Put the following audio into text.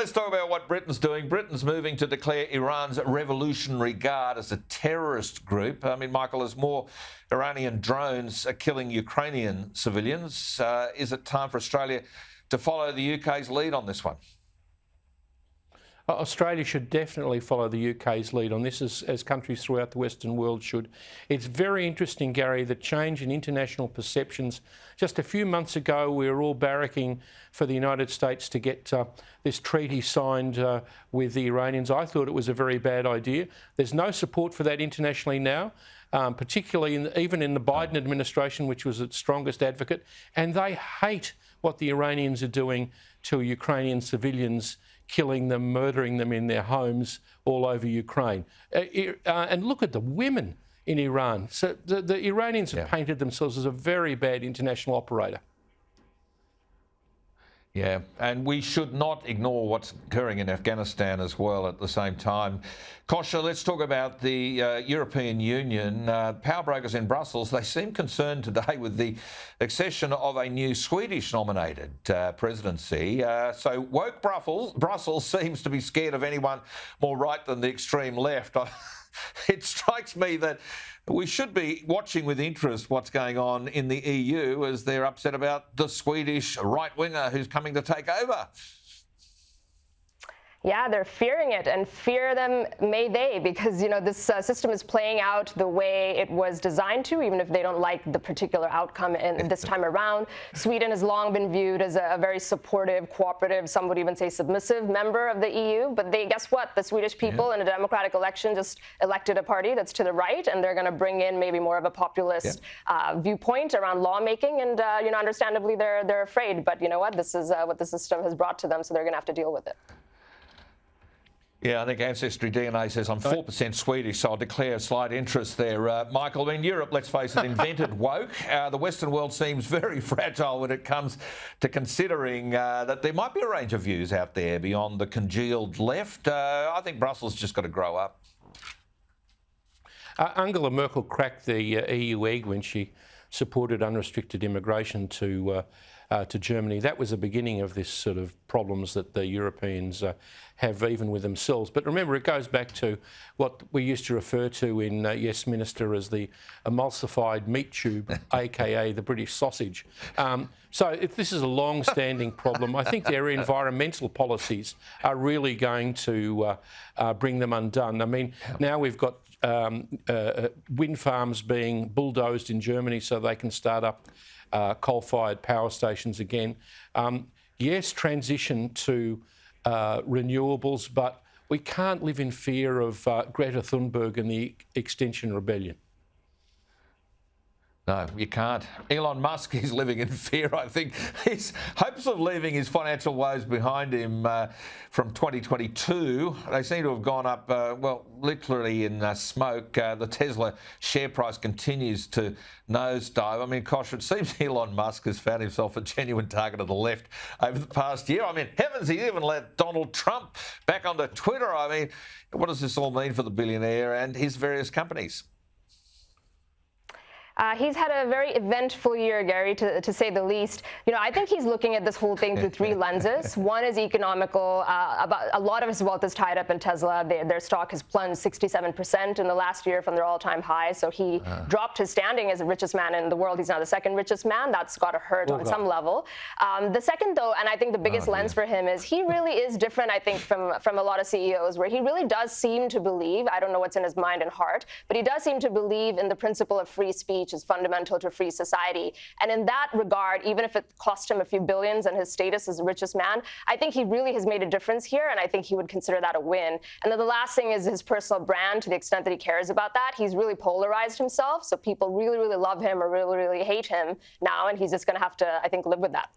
Let's talk about what Britain's doing. Britain's moving to declare Iran's Revolutionary Guard as a terrorist group. I mean, Michael, as more Iranian drones are killing Ukrainian civilians, is it time for Australia to follow the UK's lead on this one? Australia should definitely follow the UK's lead on this, as countries throughout the Western world should. It's very interesting, Gary, the change in international perceptions. Just a few months ago, we were all barracking for the United States to get this treaty signed with the Iranians. I thought it was a very bad idea. There's no support for that internationally now, particularly even in the Biden administration, which was its strongest advocate. And they hate what the Iranians are doing to Ukrainian civilians, killing them, murdering them in their homes all over Ukraine. And look at the women in Iran. So the Iranians have painted themselves as a very bad international operator. Yeah, and we should not ignore what's occurring in Afghanistan as well at the same time. Kosha, let's talk about the European Union. Power brokers in Brussels, they seem concerned today with the accession of a new Swedish-nominated presidency. So woke Brussels seems to be scared of anyone more right than the extreme left. It strikes me that we should be watching with interest what's going on in the EU as they're upset about the Swedish right-winger who's coming to take over. Yeah, they're fearing it, and fear them may they, because, you know, this system is playing out the way it was designed to, even if they don't like the particular outcome in this time around. Sweden has long been viewed as a very supportive, cooperative, some would even say submissive member of the EU. But guess what? The Swedish people in a democratic election just elected a party that's to the right, and they're going to bring in maybe more of a populist viewpoint around lawmaking. And, you know, understandably, they're afraid. But you know what? This is what the system has brought to them, so they're going to have to deal with it. Yeah, I think Ancestry DNA says I'm 4% Swedish, so I'll declare a slight interest there. Michael, I mean, Europe, let's face it, invented woke. The Western world seems very fragile when it comes to considering that there might be a range of views out there beyond the congealed left. I think Brussels just got to grow up. Angela Merkel cracked the EU egg when she supported unrestricted immigration to Germany. That was the beginning of this sort of problems that the Europeans have even with themselves. But remember, it goes back to what we used to refer to in Yes Minister as the emulsified meat tube, aka the British sausage. So if this is a long-standing problem, I think their environmental policies are really going to bring them undone. I mean, now we've got wind farms being bulldozed in Germany so they can start up coal-fired power stations again. Yes, transition to renewables, but we can't live in fear of Greta Thunberg and the Extinction Rebellion. No, you can't. Elon Musk is living in fear, I think. His hopes of leaving his financial woes behind him from 2022, they seem to have gone up, well, literally in smoke. The Tesla share price continues to nosedive. I mean, gosh, it seems Elon Musk has found himself a genuine target of the left over the past year. I mean, heavens, he even let Donald Trump back onto Twitter. I mean, what does this all mean for the billionaire and his various companies? He's had a very eventful year, Gary, to say the least. You know, I think he's looking at this whole thing through three lenses. One is economical. About a lot of his wealth is tied up in Tesla. Their stock has plunged 67% in the last year from their all-time high. So he dropped his standing as the richest man in the world. He's now the second richest man. That's got to hurt on some level. The second, though, and I think the biggest lens for him is he really is different, I think, from a lot of CEOs, where he really does seem to believe, I don't know what's in his mind and heart, but he does seem to believe in the principle of free speech is fundamental to free society. And in that regard, even if it cost him a few billions and his status as the richest man, I think he really has made a difference here, and I think he would consider that a win. And then the last thing is his personal brand, to the extent that he cares about that. He's really polarized himself, so people really, really love him or really, really hate him now, and he's just going to have to, I think, live with that.